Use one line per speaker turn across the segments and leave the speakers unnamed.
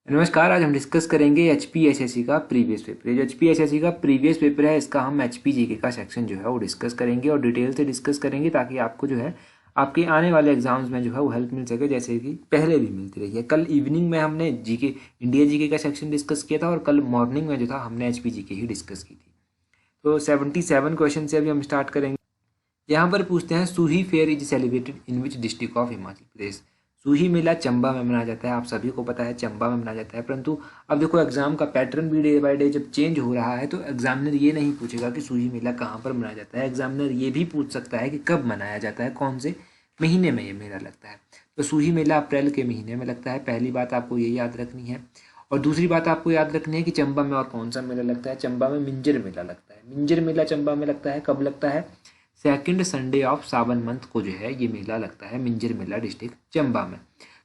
नमस्कार। आज हम डिस्कस करेंगे एचपीएसएससी का प्रीवियस पेपर। जो एचपीएसएससी का प्रीवियस पेपर है इसका हम एचपीजीके का सेक्शन जो है वो डिस्कस करेंगे और डिटेल से डिस्कस करेंगे ताकि आपको जो है आपके आने वाले एग्जाम्स में जो है वो हेल्प मिल सके, जैसे कि पहले भी मिलती रही है। कल इवनिंग में हमने जीके इंडिया जीके का सेक्शन डिस्कस किया था और कल मॉर्निंग में जो था हमने एचपीजीके ही डिस्कस की थी। तो 77 क्वेश्चन से अभी हम स्टार्ट करेंगे। यहाँ पर पूछते हैं Suhi fair is celebrated in which district of Himachal Pradesh. Suhi मेला चंबा में मनाया जाता है, आप सभी को पता है चंबा में मनाया जाता है। परंतु अब देखो एग्जाम का पैटर्न भी डे बाय डे जब चेंज हो रहा है तो एग्जामिनर ये नहीं पूछेगा कि सूही मेला कहाँ पर मनाया जाता है। एग्जामिनर ये भी पूछ सकता है कि कब मनाया जाता है, कौन से महीने में ये मेला लगता है। तो सूही मेला अप्रैल के महीने में लगता है, पहली बात आपको ये याद रखनी है। और दूसरी बात आपको याद रखनी है कि चंबा में और कौन सा मेला लगता है। चंबा में मिंजर मेला लगता है। मिंजर मेला चंबा में लगता है, कब लगता है? सेकंड संडे ऑफ सावन मंथ को जो है ये मेला लगता है, मिंजर मेला डिस्ट्रिक्ट चंबा में।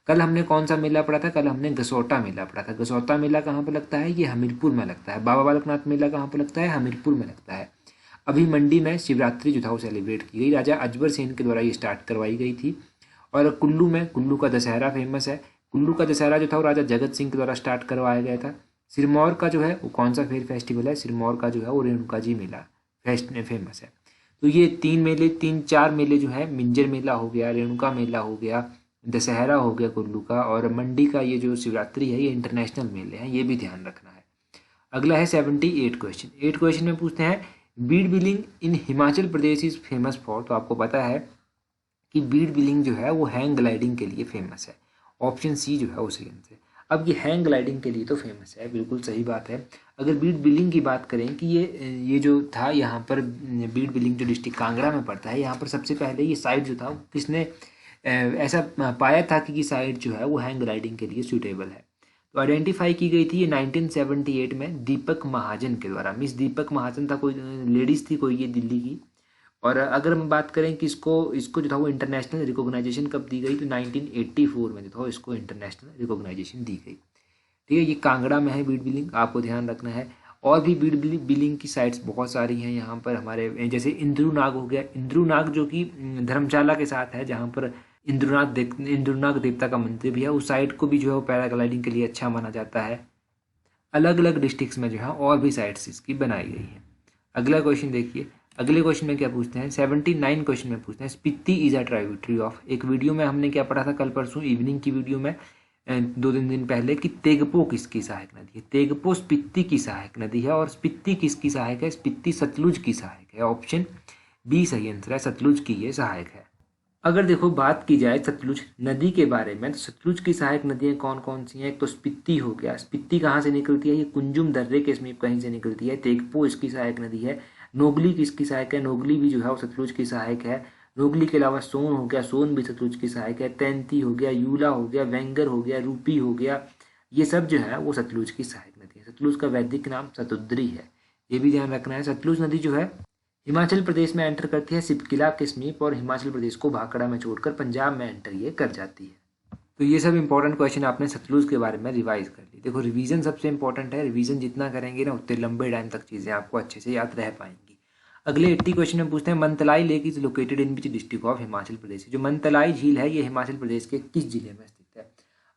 कल हमने कौन सा मेला पढ़ा था? कल हमने गसोटा मेला पढ़ा था। गसोटा मेला कहाँ पर लगता है? ये हमीरपुर में लगता है। बाबा बालकनाथ मेला कहाँ पर लगता है? हमीरपुर में लगता है। अभी मंडी में शिवरात्रि जो था वो सेलिब्रेट की गई, राजा अजबर सेन के द्वारा ये स्टार्ट करवाई गई थी। और कुल्लू में कुल्लू का दशहरा फेमस है। कुल्लू का दशहरा जो था वो राजा जगत सिंह के द्वारा स्टार्ट करवाया गया था। सिरमौर का जो है वो कौन सा फेस्टिवल है? सिरमौर का जो है वो रेणुका जी मेला फेमस है। तो ये तीन चार मेले जो है, मिंजर मेला हो गया, रेणुका मेला हो गया, दशहरा हो गया कुल्लू का, और मंडी का ये जो शिवरात्रि है, ये इंटरनेशनल मेले हैं, ये भी ध्यान रखना है। अगला है 78 क्वेश्चन। 8 क्वेश्चन में पूछते हैं Beed billing in Himachal Pradesh is famous for. तो आपको पता है कि बीड बिलिंग जो है वो हैंग ग्लाइडिंग के लिए फेमस है। ऑप्शन सी जो है वो सही आंसर है। अब ये हैंग ग्लाइडिंग के लिए तो फेमस है, बिल्कुल सही बात है। अगर बीड बिलिंग की बात करें कि ये जो था यहाँ पर, बीड बिलिंग जो डिस्ट्रिक्ट कांगड़ा में पड़ता है, यहाँ पर सबसे पहले ये साइट जो था वो किसने ऐसा पाया था कि साइट जो है वो हैंग ग्लाइडिंग के लिए सूटेबल है। तो आइडेंटिफाई की गई थी ये 1978 में दीपक महाजन के द्वारा। मिस दीपक महाजन था, कोई लेडीज थी कोई, ये दिल्ली की। और अगर हम बात करें कि इसको इसको जो था वो इंटरनेशनल रिकॉग्नाइजेशन कब दी गई, तो 1984 में जो था इसको इंटरनेशनल रिकॉग्नाइजेशन दी गई। ठीक है, ये कांगड़ा में है बीड बिलिंग, आपको ध्यान रखना है। और भी बीड बिलिंग की साइट्स बहुत सारी हैं यहाँ पर हमारे, जैसे इंद्रुनाग हो गया। इंद्रुनाग जो कि धर्मशाला के साथ है, जहाँ पर इंद्रुनाग देवता का मंदिर भी है। उस साइट को भी जो है वो पैराग्लाइडिंग के लिए अच्छा माना जाता है। अलग अलग डिस्ट्रिक्ट्स में जो है और भी साइट्स इसकी बनाई गई है। अगला क्वेश्चन देखिए। अगले क्वेश्चन में क्या पूछते हैं? 79 क्वेश्चन में पूछते हैं Spiti is a tributary of. एक वीडियो में हमने क्या पढ़ा था कल परसों इवनिंग की वीडियो में, 2-3 दिन पहले, कि तेगपो किसकी सहायक नदी है? तेगपो स्पीति की सहायक नदी है। और स्पीति किसकी सहायक है? स्पीति सतलुज की सहायक है। ऑप्शन बी सही आंसर है, सतलुज की ये सहायक है। अगर देखो बात की जाए सतलुज नदी के बारे में, तो सतलुज की सहायक नदियां कौन कौन सी हैं? एक तो स्पीति हो गया। स्पीति कहाँ से निकलती है? ये कुंजुम दर्रे के समीप कहीं से निकलती है। तेगपो इसकी सहायक नदी है। नोगली किसकी सहायक है? नोगली भी जो है वो सतलुज की सहायक है। नोगली के अलावा सोन हो गया, सोन भी सतलुज की सहायक है। तैंती हो गया, यूला हो गया, वेंगर हो गया, रूपी हो गया, ये सब जो है वो सतलुज की सहायक नदी है। सतलुज का वैदिक नाम सतुद्री है, ये भी ध्यान रखना है। सतलुज नदी जो है हिमाचल प्रदेश में एंटर करती है सिपकिला के समीप, और हिमाचल प्रदेश को भाखड़ा में छोड़कर पंजाब में एंटर ये कर जाती है। तो ये सब इंपॉर्टेंट क्वेश्चन आपने सतलुज के बारे में रिवाइज कर ली। देखो रिवीजन सबसे इंपॉर्टेंट है, रिवीजन जितना करेंगे ना उतने लंबे टाइम तक चीज़ें आपको अच्छे से याद रह पाएंगी। अगले 80 क्वेश्चन में पूछते हैं Mantalai lake is located in which district of Himachal Pradesh. जो मंतलाई झील है ये हिमाचल प्रदेश के किस जिले में स्थित है?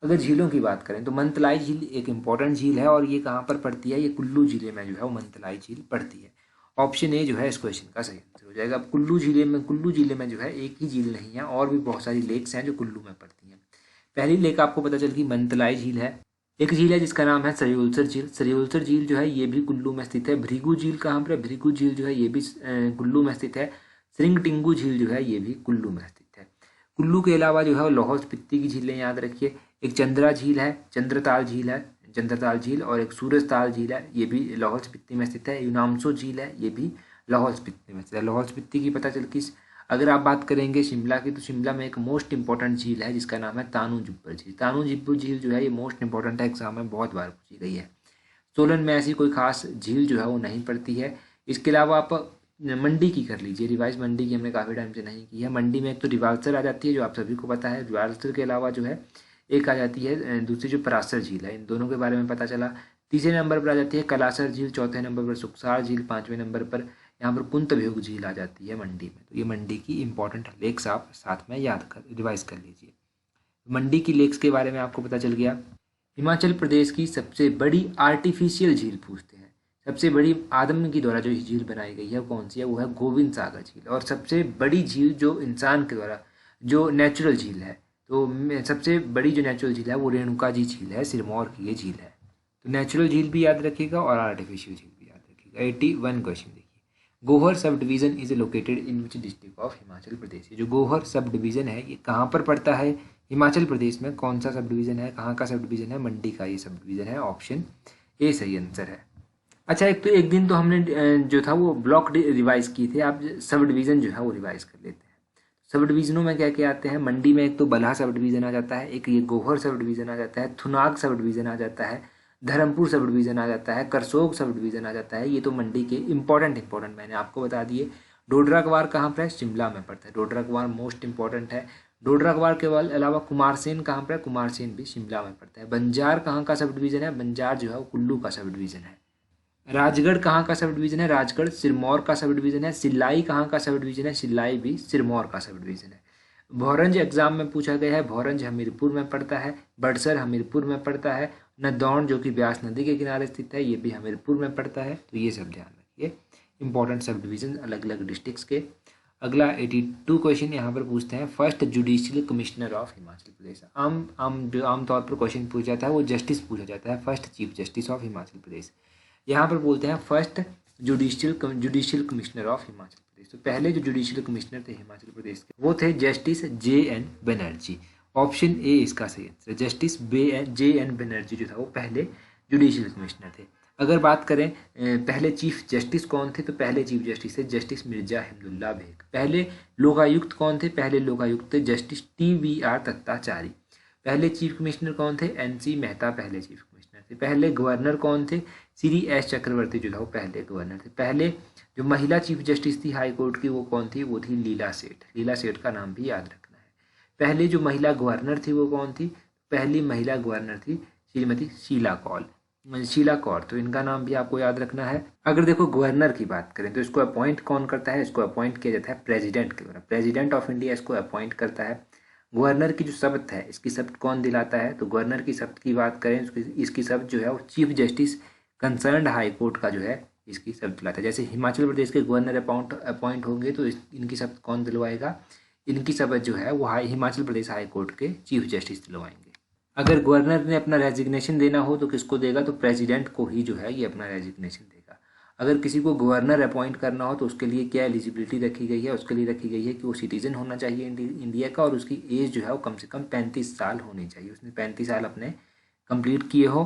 अगर झीलों की बात करें तो मंतलाई झील एक इंपॉर्टेंट झील है, और ये कहाँ पर पड़ती है? ये कुल्लू जिले में जो है वो मंतलाई झील पड़ती है। ऑप्शन ए जो है इस क्वेश्चन का सही आंसर हो जाएगा। अब कुल्लू जिले में जो है एक ही झील नहीं है, और भी बहुत सारी लेक्स हैं जो कुल्लू में पड़ती हैं। पहली लेक आपको पता चल गई मंतलाई झील है। एक झील है जिसका नाम है सरियोलसर झील। सरियोलसर झील जो है ये भी कुल्लू में स्थित है। भृगु झील कहाँ पर है? भृगु झील जो है ये भी कुल्लू में स्थित है। श्रिंगटिंगू झील जो है ये भी कुल्लू में स्थित है। कुल्लू के अलावा जो है लाहौल स्पीति की झीलें याद रखिए। एक चंद्रा झील है, चंद्रताल झील है, चंद्रताल झील, और एक सूरजताल झील है, ये भी लाहौल स्पीति में स्थित है। यूनामसो झील है, ये भी लाहौल स्पीति में स्थित है। लाहौल स्पीति की पता चल किस, अगर आप बात करेंगे शिमला की, तो शिमला में एक मोस्ट इंपॉर्टेंट झील है जिसका नाम है तानू जुब्बर झील। तानू जुब्बर झील जो है ये मोस्ट इंपॉर्टेंट है, एग्जाम में बहुत बार पूछी गई है। सोलन में ऐसी कोई खास झील जो है वो नहीं पड़ती है। इसके अलावा आप मंडी की कर लीजिए रिवाइज। मंडी की हमने काफ़ी टाइम से नहीं की है। मंडी में एक तो रिवाल्सर आ जाती है जो आप सभी को पता है। रिवाल्सर के अलावा जो है एक आ जाती है दूसरी जो परासर झील है। इन दोनों के बारे में पता चला। तीसरे नंबर पर आ जाती है कलासर झील, चौथे नंबर पर सुखसार झील, पाँचवें नंबर पर यहाँ पर कुंतभ्योग झील आ जाती है मंडी में। तो ये मंडी की इंपॉर्टेंट लेक्स आप साथ में याद कर रिवाइज कर लीजिए। मंडी की लेक्स के बारे में आपको पता चल गया। हिमाचल प्रदेश की सबसे बड़ी आर्टिफिशियल झील पूछते हैं। सबसे बड़ी आदम की द्वारा जो झील बनाई गई है कौन सी है, वो है गोविंद सागर झील। और सबसे बड़ी झील जो इंसान के द्वारा जो नेचुरल झील है, तो सबसे बड़ी जो नेचुरल झील है वो रेणुका जी झील है, सिरमौर की ये झील है। तो नेचुरल झील भी याद रखिएगा और आर्टिफिशियल झील भी याद रखिएगा। 81 क्वेश्चन देखिए, Gohar sub division is located in which district of Himachal Pradesh. जो गोहर सब डिवीजन है ये कहाँ पर पड़ता है, हिमाचल प्रदेश में। कौन सा सब डिवीजन है, कहाँ का सब डिवीजन है, मंडी का ये सब डिवीजन है। ऑप्शन ए सही आंसर है। अच्छा, एक दिन तो हमने जो था वो ब्लॉक रिवाइज किए थे, आप सब डिवीजन जो है वो रिवाइज कर लेते हैं। सब डिवीजनों में क्या क्या आते हैं, मंडी में एक तो बल्हा सब डिवीजन आ जाता है, एक ये गोहर सब डिवीजन आ जाता है, थुनाग सब डिवीजन आ जाता है, धर्मपुर सब डिवीजन आ जाता है, करसोग सब डिवीजन आ जाता है। ये तो मंडी के इंपॉर्टेंट मैंने आपको बता दिए। डोडरा गवार कहाँ पर है, शिमला में पड़ता है। डोडरा गवार मोस्ट इंपॉर्टेंट है। डोडरा गवार के अलावा कुमारसेन कहाँ पर है, कुमारसेन भी शिमला में पड़ता है। बंजार कहाँ का सब डिवीजन है, बंजार जो है वो कुल्लू का सब डिवीजन है। राजगढ़ कहाँ का सब डिवीजन है, राजगढ़ सिरमौर का सब डिवीजन है। सिल्लाई कहाँ का सब डिवीजन है, सिल्लाई भी सिरमौर का सब डिवीजन है। भौरंज एग्जाम में पूछा गया है, भौरंज हमीरपुर में पड़ता है। बड़सर हमीरपुर में पड़ता है। नदौन जो कि ब्यास नदी के किनारे स्थित है, ये भी हमीरपुर में पड़ता है। तो ये सब ध्यान रखिए, इंपॉर्टेंट सब डिवीजन अलग अलग डिस्ट्रिक्ट्स के। अगला 82 क्वेश्चन यहाँ पर पूछते हैं, first judicial commissioner of Himachal Pradesh. आमतौर पर क्वेश्चन पूछा जाता है वो जस्टिस पूछा जाता है, first chief justice of Himachal Pradesh. यहाँ पर बोलते हैं first judicial commissioner of Himachal Pradesh. तो पहले जो जुडिशियल कमिश्नर थे हिमाचल प्रदेश के वो थे justice JN Banerjee. Option A इसका सही आंसर है, जस्टिस JN बनर्जी जो था वो पहले जुडिशियल कमिश्नर थे। अगर बात करें पहले चीफ जस्टिस कौन थे, तो पहले चीफ जस्टिस थे जस्टिस मिर्जा हिमदुल्ला बेग। पहले लोकायुक्त कौन थे, पहले लोकायुक्त थे जस्टिस TVR दत्ताचारी। पहले चीफ कमिश्नर कौन थे, NC मेहता पहले चीफ कमिश्नर थे। पहले गवर्नर कौन थे, श्री S चक्रवर्ती जो था वो पहले गवर्नर थे। पहले जो महिला चीफ जस्टिस थी हाई कोर्ट की वो कौन थी, वो थी लीला सेठ। लीला सेठ का नाम भी याद रखना है। पहले जो महिला गवर्नर थी वो कौन थी, पहली महिला गवर्नर थी श्रीमती शीला कौर। तो इनका नाम भी आपको याद रखना है। अगर देखो गवर्नर की बात करें तो इसको अपॉइंट कौन करता है, इसको अपॉइंट किया जाता है प्रेसिडेंट के द्वारा। प्रेसिडेंट ऑफ इंडिया इसको अपॉइंट करता है। गवर्नर की जो शपथ है इसकी शपथ कौन दिलाता है, तो गवर्नर की शपथ की बात करें इसकी शपथ जो है वो chief justice concerned high court का जो है इसकी शपथ दिलाता है। जैसे हिमाचल प्रदेश के गवर्नर अपॉइंट होंगे तो इनकी शपथ कौन दिलवाएगा, इनकी शपथ जो है वो हिमाचल प्रदेश हाई कोर्ट के चीफ जस्टिस दिलवाएंगे। अगर गवर्नर ने अपना रेजिग्नेशन देना हो तो किसको देगा, तो प्रेसिडेंट को ही जो है ये अपना रेजिग्नेशन देगा। अगर किसी को गवर्नर अपॉइंट करना हो तो उसके लिए क्या एलिजिबिलिटी रखी गई है, उसके लिए रखी गई है कि वो सिटीजन होना चाहिए इंडिया का और उसकी एज जो है वो कम से कम 35 साल होनी चाहिए, उसने 35 साल अपने कंप्लीट किए हो।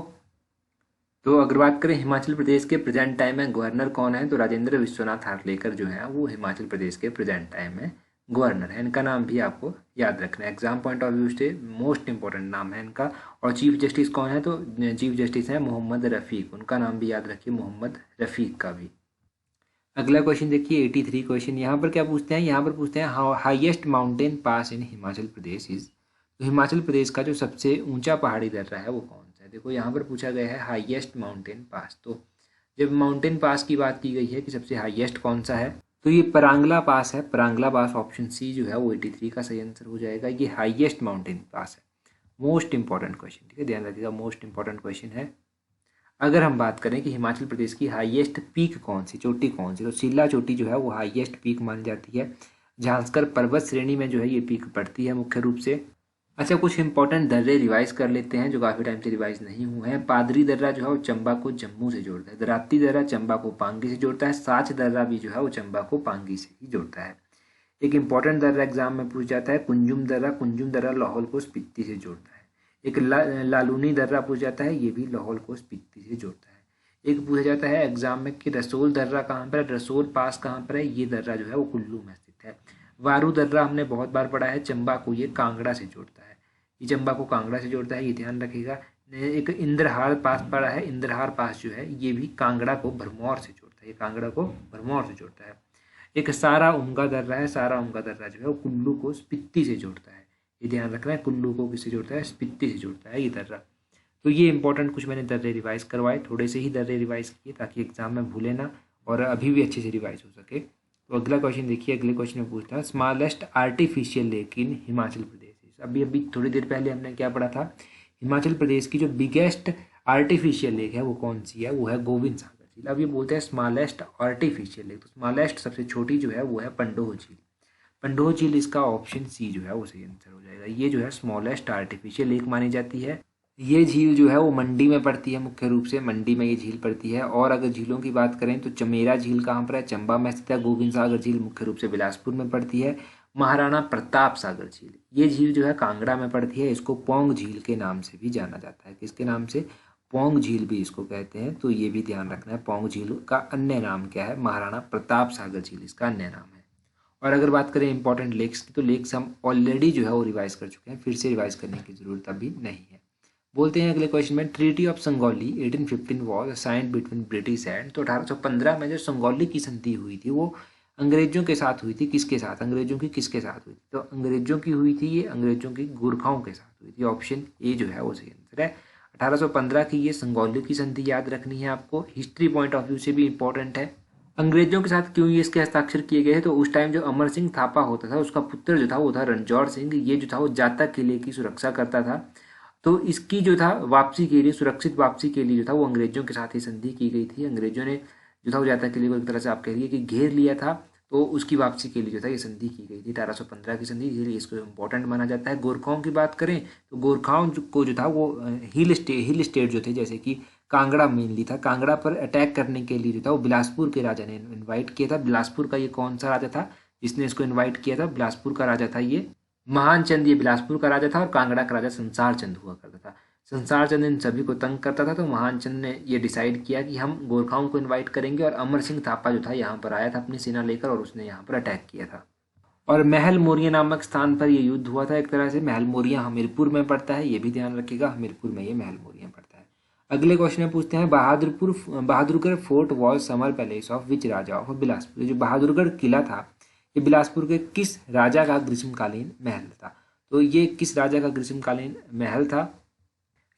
तो अगर बात करें हिमाचल प्रदेश के प्रेजेंट टाइम में गवर्नर कौन है, तो राजेंद्र विश्वनाथ हार्लेकर जो है वो हिमाचल प्रदेश के प्रेजेंट टाइम में गवर्नर है। इनका नाम भी आपको याद रखना है, एग्जाम पॉइंट ऑफ व्यू से मोस्ट इंपॉर्टेंट नाम है इनका। और चीफ जस्टिस कौन है, तो चीफ जस्टिस है मोहम्मद रफ़ीक, उनका नाम भी याद रखिए, मोहम्मद रफ़ीक का भी। अगला क्वेश्चन देखिए 83 क्वेश्चन, यहाँ पर क्या पूछते हैं, यहाँ पर पूछते हैं highest mountain pass in Himachal Pradesh is. तो हिमाचल प्रदेश का जो सबसे ऊंचा पहाड़ी दर्रा है वो कौन सा है। देखो यहाँ पर पूछा गया है हाईएस्ट माउंटेन पास। तो जब माउंटेन पास की बात की गई है कि सबसे हाईएस्ट कौन सा है, तो ये परांगला पास है। परांगला पास ऑप्शन सी जो है वो 83 का सही आंसर हो जाएगा। ये हाईएस्ट माउंटेन पास है। मोस्ट इंपॉर्टेंट क्वेश्चन, ठीक है, ध्यान रखिएगा, मोस्ट इंपॉर्टेंट क्वेश्चन है। अगर हम बात करें कि हिमाचल प्रदेश की हाईएस्ट पीक कौन सी, चोटी कौन सी, तो शिला चोटी जो है वो हाईएस्ट पीक मानी जाती है। झांसकर पर्वत श्रेणी में जो है ये पीक पड़ती है मुख्य रूप से। अच्छा, कुछ इंपॉर्टेंट दर्रे रिवाइज कर लेते हैं जो काफ़ी टाइम से रिवाइज नहीं हुए हैं। पादरी दर्रा जो है वो चंबा को जम्मू से जोड़ता है। दराती दर्रा चंबा को पांगी से जोड़ता है। साच दर्रा भी जो है वो चंबा को पांगी से ही जोड़ता है। एक इंपॉर्टेंट दर्रा एग्जाम में पूछ जाता है कुंजुम दर्रा लाहौल को स्पीति से जोड़ता है। एक लालूनी दर्रा पूछ जाता है, ये भी लाहौल को स्पीति से जोड़ता है। एक पूछा जाता है एग्जाम में कि रसोल दर्रा कहाँ पर है, रसोल पास कहाँ पर है, ये दर्रा जो है वो कुल्लू में स्थित है। वारू दर्रा हमने बहुत बार पढ़ा है, चंबा को ये कांगड़ा से जोड़ता है, ये चंबा को कांगड़ा से जोड़ता है, ये ध्यान रखिएगा। एक इंद्रहार पास पड़ा है, इंद्रहार पास जो है ये भी कांगड़ा को भरमौर से जोड़ता है, ये कांगड़ा को भरमौर से जोड़ता है। एक सारा उमगा दर्रा है, सारा उमगा दर्रा जो है वो कुल्लू को स्पीति से जोड़ता है, ये ध्यान रखना है, कुल्लू को किससे जोड़ता है, स्पीति से जोड़ता है ये दर्रा। तो ये इंपॉर्टेंट कुछ मैंने दर्रे रिवाइज करवाए, थोड़े से ही दर्रे रिवाइज किए ताकि एग्जाम में भूले ना और अभी भी अच्छे से रिवाइज हो सके। तो अगला क्वेश्चन देखिए, अगले क्वेश्चन में पूछता है smallest artificial lake in Himachal Pradesh. अभी थोड़ी देर पहले हमने क्या पढ़ा था, हिमाचल प्रदेश की जो बिगेस्ट आर्टिफिशियल लेक है वो कौन सी है, वो है गोविंद सागर झील। अब ये बोलते हैं स्मॉलेस्ट आर्टिफिशियल लेक, तो स्मॉलेस्ट सबसे छोटी जो है वो है पंडोह झील। पंडोह झील इसका ऑप्शन सी जो है वो सही आंसर हो जाएगा। ये जो है स्मॉलेस्ट आर्टिफिशियल लेक मानी जाती है। ये झील जो है वो मंडी में पड़ती है, मुख्य रूप से मंडी में ये झील पड़ती है। और अगर झीलों की बात करें तो चमेरा झील कहाँ पर है, चंबा में स्थित है। गोविंद सागर झील मुख्य रूप से बिलासपुर में पड़ती है। महाराणा प्रताप सागर झील, ये झील जो है कांगड़ा में पड़ती है। इसको पौंग झील के नाम से भी जाना जाता है। किसके नाम से, पौंग झील भी इसको कहते हैं। तो ये भी ध्यान रखना है, पौंग झील का अन्य नाम क्या है, महाराणा प्रताप सागर झील इसका अन्य नाम है। और अगर बात करें इंपॉर्टेंट लेक्स की, तो लेक्स हम ऑलरेडी जो है वो रिवाइज कर चुके हैं, फिर से रिवाइज करने की जरूरत अभी नहीं है। बोलते हैं अगले क्वेश्चन में, treaty of Sugauli 1815 was signed between British and, तो 1815 में जो संगौली की संधि हुई थी वो अंग्रेजों के साथ हुई थी। किसके साथ, अंग्रेजों की किसके साथ हुई थी, तो अंग्रेजों की हुई थी, ये अंग्रेजों की गोरखाओं के साथ हुई थी। ऑप्शन ए जो है वो सही आंसर है। 1815 की ये संगौली की संधि याद रखनी है आपको, हिस्ट्री पॉइंट ऑफ व्यू से भी इंपॉर्टेंट है। अंग्रेजों के साथ क्यों ये इसके हस्ताक्षर किए गए, तो उस टाइम जो अमर सिंह थापा होता था उसका पुत्र जो था वो था रणजौर सिंह। ये जो था वो जाता किले की सुरक्षा करता था, तो इसकी जो था वापसी के लिए, सुरक्षित वापसी के लिए जो था वो अंग्रेजों के साथ ही संधि की गई थी। अंग्रेजों ने जो था वो जाता किले को एक तरह से आप कह रही है कि घेर लिया था, तो उसकी वापसी के लिए जो था ये संधि की गई थी। 1815 की संधि, इसलिए इसको इंपॉर्टेंट माना जाता है। गोरखाओं की बात करें तो गोरखाओं को जो था वो हिल स्टेट जो थे, जैसे कि कांगड़ा मेनली था, कांगड़ा पर अटैक करने के लिए जो था वो बिलासपुर के राजा ने इन्वाइट किया था। बिलासपुर का ये कौन सा राजा था जिसने इसको इन्वाइट किया था, बिलासपुर का राजा था ये महान चंद। ये बिलासपुर का राजा था और कांगड़ा का राजा संसार चंद हुआ करता था। संसार चंद इन सभी को तंग करता था, तो महान चंद ने ये डिसाइड किया कि हम गोरखाओं को इन्वाइट करेंगे। और अमर सिंह थापा जो था यहाँ पर आया था अपनी सेना लेकर और उसने यहाँ पर अटैक किया था। और महल मोरिया नामक स्थान पर यह युद्ध हुआ था एक तरह से। महल मोरिया हमीरपुर में पड़ता है, ये भी ध्यान रखिएगा, हमीरपुर में ये महल मोरिया पड़ता है। अगले क्वेश्चन में पूछते हैं, Bahadurgarh fort was summer palace of which Raja of Bilaspur. जो बहादुरगढ़ किला था ये बिलासपुर के किस राजा का ग्रीष्मकालीन महल था, तो ये किस राजा का ग्रीष्मकालीन महल था,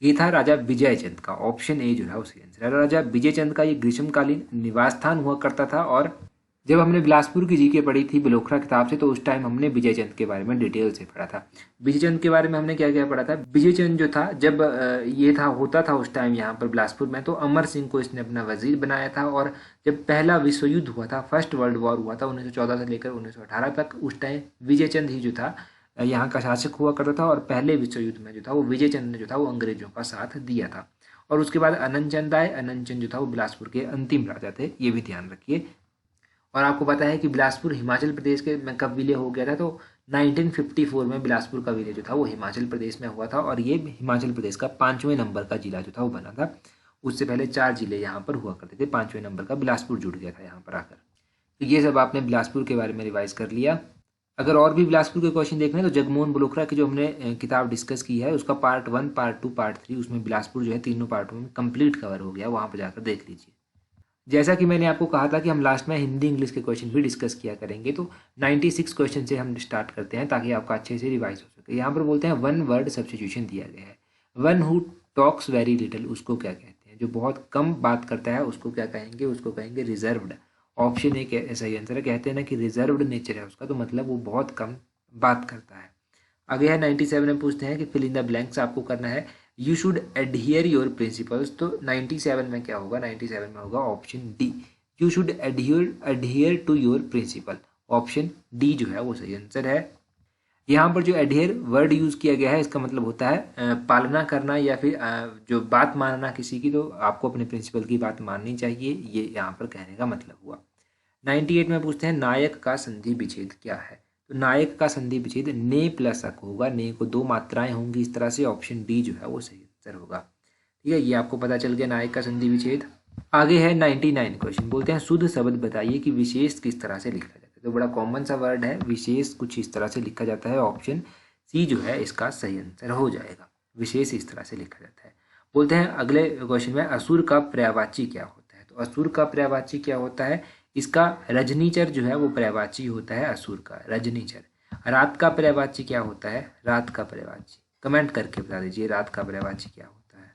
ये था राजा विजयचंद का। ऑप्शन ए जो है वो सही आंसर है। राजा विजयचंद का ये ग्रीष्मकालीन निवास स्थान हुआ करता था। और जब हमने बिलासपुर की जीके पढ़ी थी बिलोखरा किताब से, तो उस टाइम हमने विजयचंद के बारे में डिटेल से पढ़ा था। विजयचंद के बारे में हमने क्या क्या पढ़ा था, विजयचंद जो था जब ये था होता था उस टाइम यहाँ पर बिलासपुर में, तो अमर सिंह को इसने अपना वजीर बनाया था। और जब पहला विश्व युद्ध हुआ था, फर्स्ट वर्ल्ड वॉर हुआ था 1914 से लेकर 1918 तक, उस टाइम विजयचंद ही जो था यहाँ का शासक हुआ करता था। और पहले विश्व युद्ध में जो था वो विजयचंद ने जो था वो अंग्रेजों का साथ दिया था। और उसके बाद अनंत चंद आए। अनंत चंद जो था वो बिलासपुर के अंतिम राजा थे, ये भी ध्यान रखिए। और आपको पता है कि बिलासपुर हिमाचल प्रदेश के में कब विलय हो गया था, तो 1954 में बिलासपुर का विलय जो था वो हिमाचल प्रदेश में हुआ था। और ये हिमाचल प्रदेश का 5वें नंबर का जिला जो था वो बना था। उससे पहले 4 जिले यहाँ पर हुआ करते थे, 5वें नंबर का बिलासपुर जुड़ गया था यहाँ पर आकर। तो ये सब आपने बिलासपुर के बारे में रिवाइज कर लिया। अगर और भी बिलासपुर के क्वेश्चन देखने हैं तो जगमोहन बलोखरा की जो हमने किताब डिस्कस की है उसका पार्ट 1, पार्ट 2, पार्ट 3, उसमें बिलासपुर जो है तीनों पार्टों में कंप्लीट कवर हो गया, वहाँ पर जाकर देख लीजिए। जैसा कि मैंने आपको कहा था कि हम लास्ट में हिंदी इंग्लिश के क्वेश्चन भी डिस्कस किया करेंगे, तो 96 क्वेश्चन से हम स्टार्ट करते हैं ताकि आपका अच्छे से रिवाइज हो सके। यहाँ पर बोलते हैं वन वर्ड सब्स्टिट्यूशन दिया गया है। One who talks very little उसको क्या कहते हैं, जो बहुत कम बात करता है उसको क्या कहेंगे, उसको कहेंगे रिजर्व्ड। ऑप्शन ए सही आंसर है। कहते हैं ना कि रिजर्व्ड नेचर है उसका, तो मतलब वो बहुत कम बात करता है। आगे है 97 में पूछते हैं कि फिल इन द ब्लैंक्स आपको करना है, you should adhere your principles. तो 97 में क्या होगा, 97 में होगा option D, you should adhere to your principle. Option D जो है वो सही आंसर है। यहाँ पर जो एडहियर वर्ड यूज किया गया है इसका मतलब होता है पालना करना या फिर जो बात मानना किसी की, तो आपको अपने प्रिंसिपल की बात माननी चाहिए, ये यहाँ पर कहने का मतलब हुआ। 98 में पूछते हैं नायक का संधि विच्छेद क्या है। तो नायक का संधि विच्छेद ने प्लस अक होगा, ने को 2 मात्राएं होंगी इस तरह से। ऑप्शन डी जो है वो सही आंसर होगा। ठीक है, ये आपको पता चल गया नायक का संधि विच्छेद। आगे है 99 क्वेश्चन, बोलते हैं शुद्ध शब्द बताइए कि विशेष किस तरह से लिखा जाता है। तो बड़ा कॉमन सा वर्ड है, विशेष कुछ इस तरह से लिखा जाता है। ऑप्शन सी जो है इसका सही आंसर हो जाएगा, विशेष इस तरह से लिखा जाता है। बोलते हैं अगले क्वेश्चन में असुर का पर्यायवाची क्या होता है। तो असुर का पर्यायवाची क्या होता है, इसका रजनीचर जो है वो पर्यायवाची होता है असुर का, रजनीचर। रात का पर्यायवाची क्या होता है, रात का पर्यायवाची कमेंट करके बता दीजिए, रात का पर्यायवाची क्या होता है।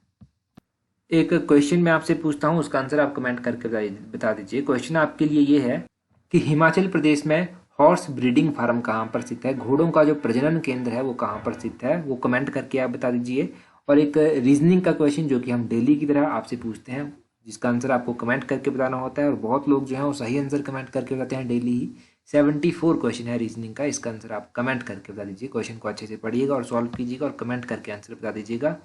एक क्वेश्चन मैं आपसे पूछता हूँ, उसका आंसर आप कमेंट करके बता दीजिए। क्वेश्चन आपके लिए ये है कि हिमाचल प्रदेश में हॉर्स ब्रीडिंग फार्म कहाँ पर स्थित है, घोड़ों का जो प्रजनन केंद्र है वो कहाँ पर स्थित है, वो कमेंट करके आप बता दीजिए। और एक रीजनिंग का क्वेश्चन जो कि हम डेली की तरह आपसे पूछते हैं, जिसका आंसर आपको कमेंट करके बताना होता है, और बहुत लोग जो हैं वो सही आंसर कमेंट करके बताते हैं डेली ही। 74 क्वेश्चन है रीजनिंग का, इसका आंसर आप कमेंट करके बता दीजिए। क्वेश्चन को अच्छे से पढ़िएगा और सॉल्व कीजिएगा और कमेंट करके आंसर बता दीजिएगा।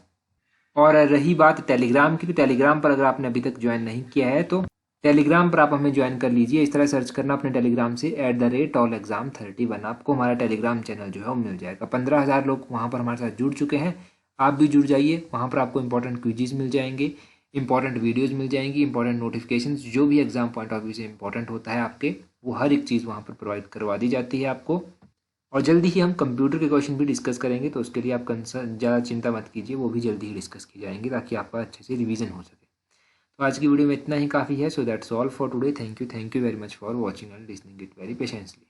और रही बात टेलीग्राम की, तो टेलीग्राम पर अगर आपने अभी तक ज्वाइन नहीं किया है तो टेलीग्राम पर आप हमें ज्वाइन कर लीजिए। इस तरह सर्च करना अपने टेलीग्राम से @allexam31, आपको हमारा टेलीग्राम चैनल जो है वो मिल जाएगा। 15,000 लोग वहाँ पर हमारे साथ जुड़ चुके हैं, आप भी जुड़ जाइए। वहाँ पर आपको इंपॉर्टेंट क्विजेज मिल जाएंगे, इंपॉर्टेंट वीडियोज़ मिल जाएंगी, इंपॉर्टेंट नोटिफिकेशन, जो भी एग्जाम पॉइंट ऑफ व्यू से इंपॉर्टेंट होता है आपके, वो हर एक चीज़ वहाँ पर प्रोवाइड करवा दी जाती है आपको। और जल्दी ही हम कंप्यूटर के क्वेश्चन भी डिस्कस करेंगे, तो उसके लिए आप कंसर्न ज़्यादा चिंता मत कीजिए, वो भी जल्दी ही डिस्कस की जाएंगे ताकि आपका अच्छे से रिवीजन हो सके। तो आज की वीडियो में इतना ही काफ़ी है। So that's all for today. Thank you very much for watching and listening it very patiently.